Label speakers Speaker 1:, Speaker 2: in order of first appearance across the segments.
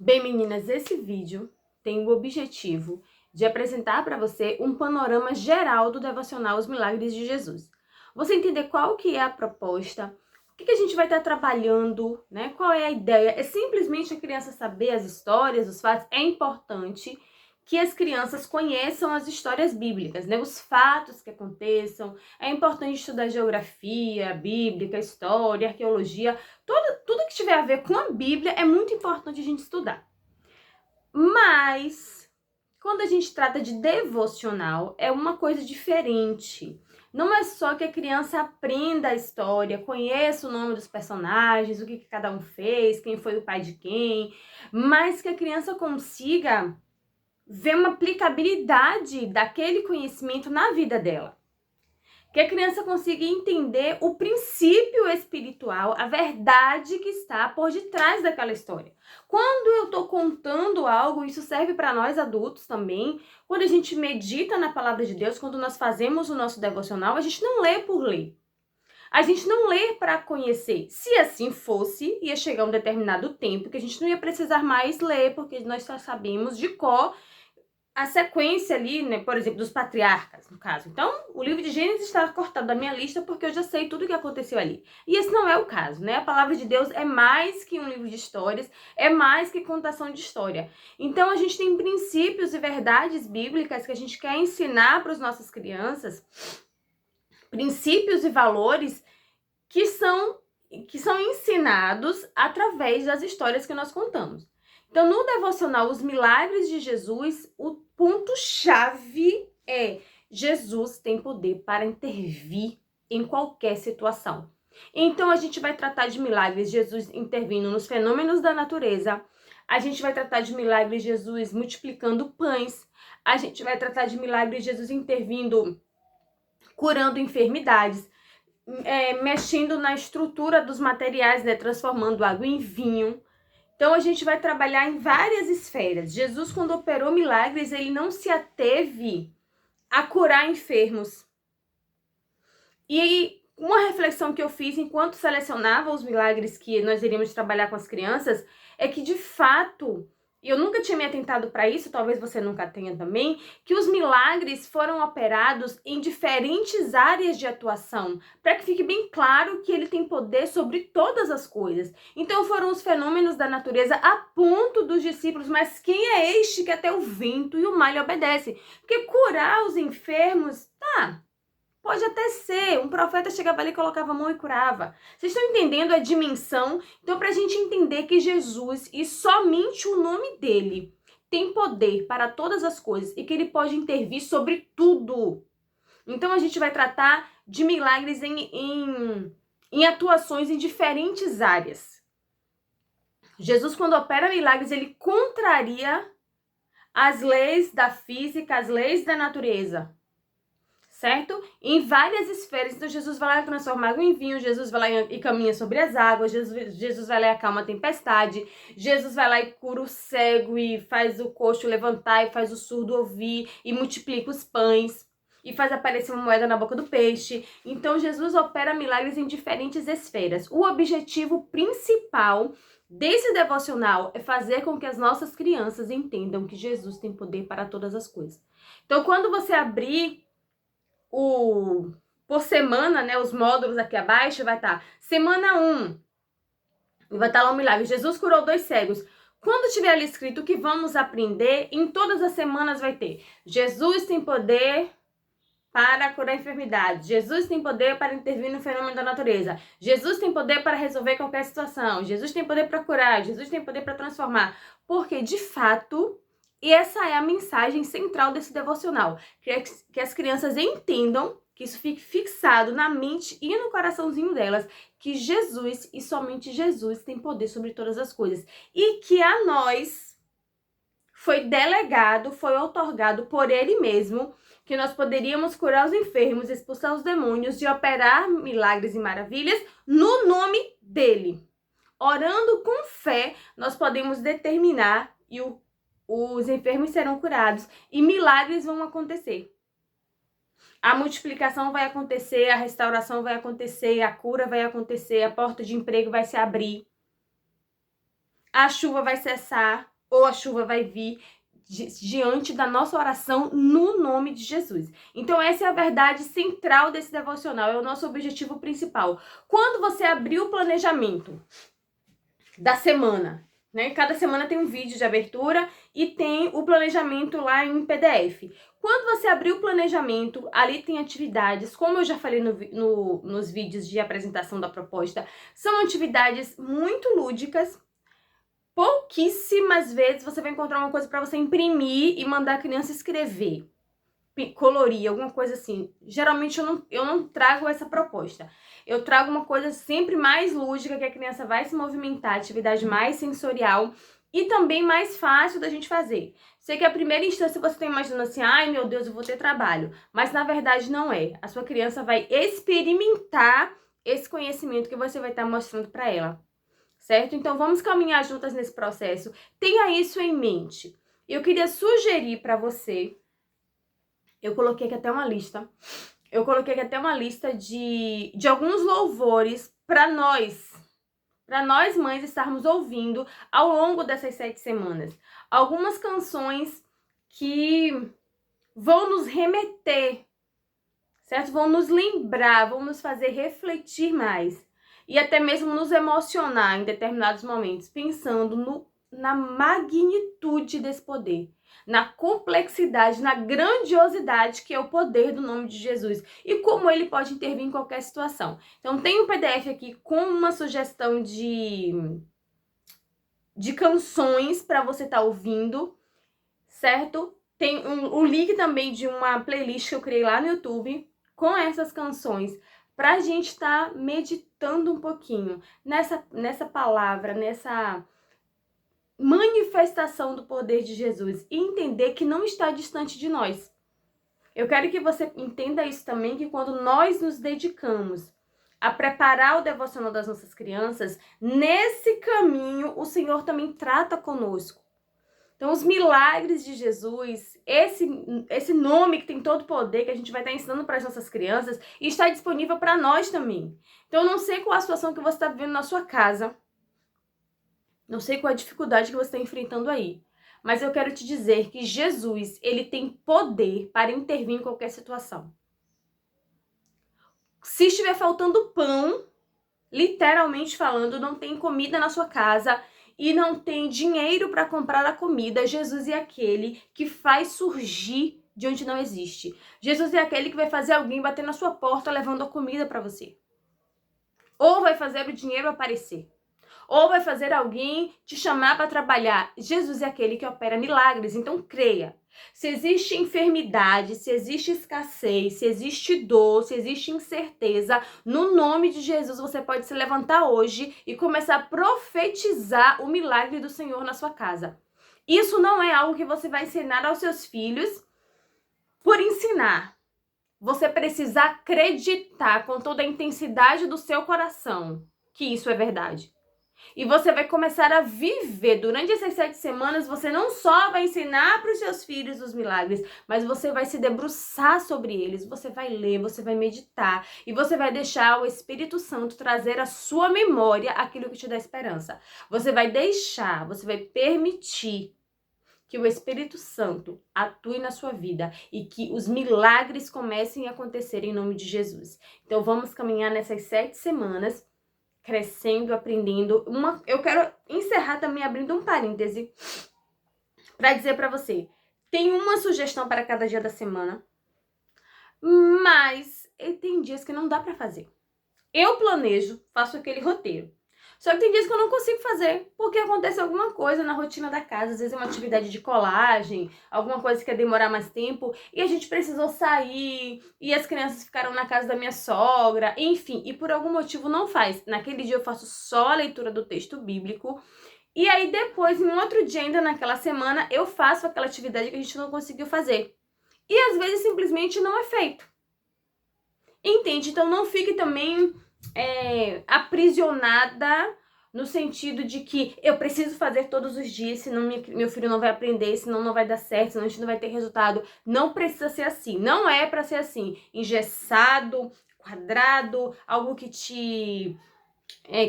Speaker 1: Bem, meninas, esse vídeo tem o objetivo de apresentar para você um panorama geral do devocional Os Milagres de Jesus. Você entender qual que é a proposta, o que a gente vai estar trabalhando, né? Qual é a ideia? É simplesmente a criança saber as histórias, os fatos. É importante que as crianças conheçam as histórias bíblicas, né? Os fatos que aconteçam. É importante estudar geografia, bíblica, história, arqueologia. Tudo que tiver a ver com a Bíblia é muito importante a gente estudar. Mas, quando a gente trata de devocional, é uma coisa diferente. Não é só que a criança aprenda a história, conheça o nome dos personagens, o que cada um fez, quem foi o pai de quem, mas que a criança consiga ver uma aplicabilidade daquele conhecimento na vida dela. Que a criança consiga entender o princípio espiritual, a verdade que está por detrás daquela história. Quando eu estou contando algo, isso serve para nós adultos também. Quando a gente medita na palavra de Deus, quando nós fazemos o nosso devocional, a gente não lê por ler. A gente não lê para conhecer. Se assim fosse, ia chegar um determinado tempo que a gente não ia precisar mais ler, porque nós já sabemos de cor a sequência ali, né, por exemplo, dos patriarcas, no caso. Então, o livro de Gênesis está cortado da minha lista porque eu já sei tudo o que aconteceu ali. E esse não é o caso, né? A palavra de Deus é mais que um livro de histórias, é mais que contação de história. Então, a gente tem princípios e verdades bíblicas que a gente quer ensinar para as nossas crianças, princípios e valores que são ensinados através das histórias que nós contamos. Então, no devocional Os Milagres de Jesus, o ponto-chave é: Jesus tem poder para intervir em qualquer situação. Então, a gente vai tratar de milagres, Jesus intervindo nos fenômenos da natureza. A gente vai tratar de milagres, Jesus multiplicando pães. A gente vai tratar de milagres, Jesus intervindo, curando enfermidades. Mexendo na estrutura dos materiais, né, transformando água em vinho. Então, a gente vai trabalhar em várias esferas. Jesus, quando operou milagres, ele não se ateve a curar enfermos. E aí, uma reflexão que eu fiz enquanto selecionava os milagres que nós iríamos trabalhar com as crianças é que, de fato, eu nunca tinha me atentado para isso, talvez você nunca tenha também, que os milagres foram operados em diferentes áreas de atuação, para que fique bem claro que ele tem poder sobre todas as coisas. Então foram os fenômenos da natureza a ponto dos discípulos, mas quem é este que até o vento e o mar lhe obedece? Porque curar os enfermos, pode até ser, um profeta chegava ali, colocava a mão e curava. Vocês estão entendendo a dimensão? Então, para a gente entender que Jesus, e somente o nome dele, tem poder para todas as coisas e que ele pode intervir sobre tudo. Então, a gente vai tratar de milagres em atuações em diferentes áreas. Jesus, quando opera milagres, ele contraria as leis da física, as leis da natureza. Certo? Em várias esferas. Então, Jesus vai lá e transforma água em vinho, Jesus vai lá e caminha sobre as águas, Jesus vai lá e acalma a tempestade, Jesus vai lá e cura o cego e faz o coxo levantar e faz o surdo ouvir e multiplica os pães e faz aparecer uma moeda na boca do peixe. Então, Jesus opera milagres em diferentes esferas. O objetivo principal desse devocional é fazer com que as nossas crianças entendam que Jesus tem poder para todas as coisas. Então, quando você abrir por semana, né, os módulos aqui abaixo, vai estar semana 1, e vai estar lá um milagre. Jesus curou 2 cegos. Quando tiver ali escrito o que vamos aprender, em todas as semanas vai ter: Jesus tem poder para curar enfermidades. Jesus tem poder para intervir no fenômeno da natureza. Jesus tem poder para resolver qualquer situação. Jesus tem poder para curar. Jesus tem poder para transformar. Porque, de fato, essa é a mensagem central desse devocional. Que as crianças entendam, que isso fique fixado na mente e no coraçãozinho delas, que Jesus e somente Jesus tem poder sobre todas as coisas. E que a nós foi delegado, foi outorgado por ele mesmo, que nós poderíamos curar os enfermos, expulsar os demônios e operar milagres e maravilhas no nome dele. Orando com fé, nós podemos determinar e os enfermos serão curados e milagres vão acontecer. A multiplicação vai acontecer, a restauração vai acontecer, a cura vai acontecer, a porta de emprego vai se abrir, a chuva vai cessar, ou a chuva vai vir diante da nossa oração no nome de Jesus. Então essa é a verdade central desse devocional, é o nosso objetivo principal. Quando você abrir o planejamento da semana, né? Cada semana tem um vídeo de abertura e tem o planejamento lá em PDF. Quando você abrir o planejamento, ali tem atividades, como eu já falei nos vídeos de apresentação da proposta, são atividades muito lúdicas. Pouquíssimas vezes você vai encontrar uma coisa para você imprimir e mandar a criança escrever, colorir, alguma coisa assim. Geralmente eu não trago essa proposta. Eu trago uma coisa sempre mais lúdica, que a criança vai se movimentar, atividade mais sensorial e também mais fácil da gente fazer. Sei que a primeira instância você está imaginando assim, ai meu Deus, eu vou ter trabalho. Mas na verdade não é. A sua criança vai experimentar esse conhecimento que você vai estar mostrando para ela. Certo? Então vamos caminhar juntas nesse processo. Tenha isso em mente. Eu queria sugerir para você, eu coloquei aqui até uma lista. Eu coloquei aqui até uma lista de alguns louvores para nós mães estarmos ouvindo ao longo dessas 7 semanas. Algumas canções que vão nos remeter, certo? Vão nos lembrar, vão nos fazer refletir mais. E até mesmo nos emocionar em determinados momentos, pensando na magnitude desse poder, na complexidade, na grandiosidade que é o poder do nome de Jesus e como ele pode intervir em qualquer situação. Então tem um PDF aqui com uma sugestão de canções para você estar ouvindo, certo? Tem um link também de uma playlist que eu criei lá no YouTube com essas canções, para a gente estar meditando um pouquinho nessa palavra, nessa manifestação do poder de Jesus e entender que não está distante de nós. Eu quero que você entenda isso também, que quando nós nos dedicamos a preparar o devocional das nossas crianças, nesse caminho o Senhor também trata conosco. Então, os milagres de Jesus, esse nome que tem todo o poder, que a gente vai estar ensinando para as nossas crianças, e está disponível para nós também. Então, eu não sei qual a situação que você está vivendo na sua casa, não sei qual a dificuldade que você está enfrentando aí, mas eu quero te dizer que Jesus, ele tem poder para intervir em qualquer situação. Se estiver faltando pão, literalmente falando, não tem comida na sua casa e não tem dinheiro para comprar a comida, Jesus é aquele que faz surgir de onde não existe. Jesus é aquele que vai fazer alguém bater na sua porta levando a comida para você. Ou vai fazer o dinheiro aparecer. Ou vai fazer alguém te chamar para trabalhar. Jesus é aquele que opera milagres, então creia. Se existe enfermidade, se existe escassez, se existe dor, se existe incerteza, no nome de Jesus você pode se levantar hoje e começar a profetizar o milagre do Senhor na sua casa. Isso não é algo que você vai ensinar aos seus filhos por ensinar. Você precisa acreditar com toda a intensidade do seu coração que isso é verdade. E você vai começar a viver. Durante essas 7 semanas, você não só vai ensinar para os seus filhos os milagres, mas você vai se debruçar sobre eles. Você vai ler, você vai meditar. E você vai deixar o Espírito Santo trazer à sua memória aquilo que te dá esperança. Você vai deixar, você vai permitir que o Espírito Santo atue na sua vida e que os milagres comecem a acontecer em nome de Jesus. Então, vamos caminhar nessas 7 semanas crescendo, aprendendo. Eu quero encerrar também abrindo um parêntese para dizer para você, tem uma sugestão para cada dia da semana, mas tem dias que não dá para fazer. Eu planejo, faço aquele roteiro. Só que tem dias que eu não consigo fazer, porque acontece alguma coisa na rotina da casa, às vezes é uma atividade de colagem, alguma coisa que quer demorar mais tempo, e a gente precisou sair, e as crianças ficaram na casa da minha sogra, enfim, e por algum motivo não faz. Naquele dia eu faço só a leitura do texto bíblico, e aí depois, em um outro dia ainda naquela semana, eu faço aquela atividade que a gente não conseguiu fazer. E às vezes simplesmente não é feito. Entende? Então não fique também aprisionada no sentido de que eu preciso fazer todos os dias, senão meu filho não vai aprender, senão não vai dar certo, senão a gente não vai ter resultado. Não precisa ser assim, não é para ser assim, engessado, quadrado, algo que te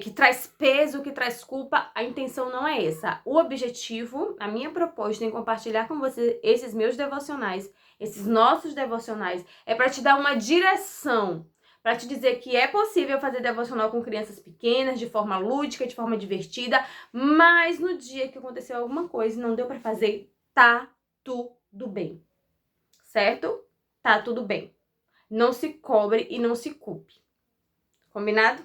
Speaker 1: que traz peso, que traz culpa, a intenção não é essa. O objetivo, a minha proposta em compartilhar com você esses meus devocionais, esses nossos devocionais, é para te dar uma direção, para te dizer que é possível fazer devocional com crianças pequenas, de forma lúdica, de forma divertida, mas no dia que aconteceu alguma coisa e não deu para fazer, tá tudo bem, certo? Tá tudo bem. Não se cobre e não se culpe. Combinado?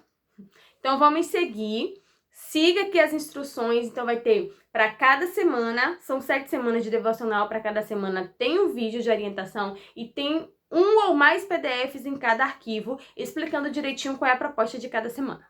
Speaker 1: Então, vamos seguir. Siga aqui as instruções. Então, vai ter para cada semana, são 7 semanas de devocional. Para cada semana tem um vídeo de orientação e tem um ou mais PDFs em cada arquivo, explicando direitinho qual é a proposta de cada semana.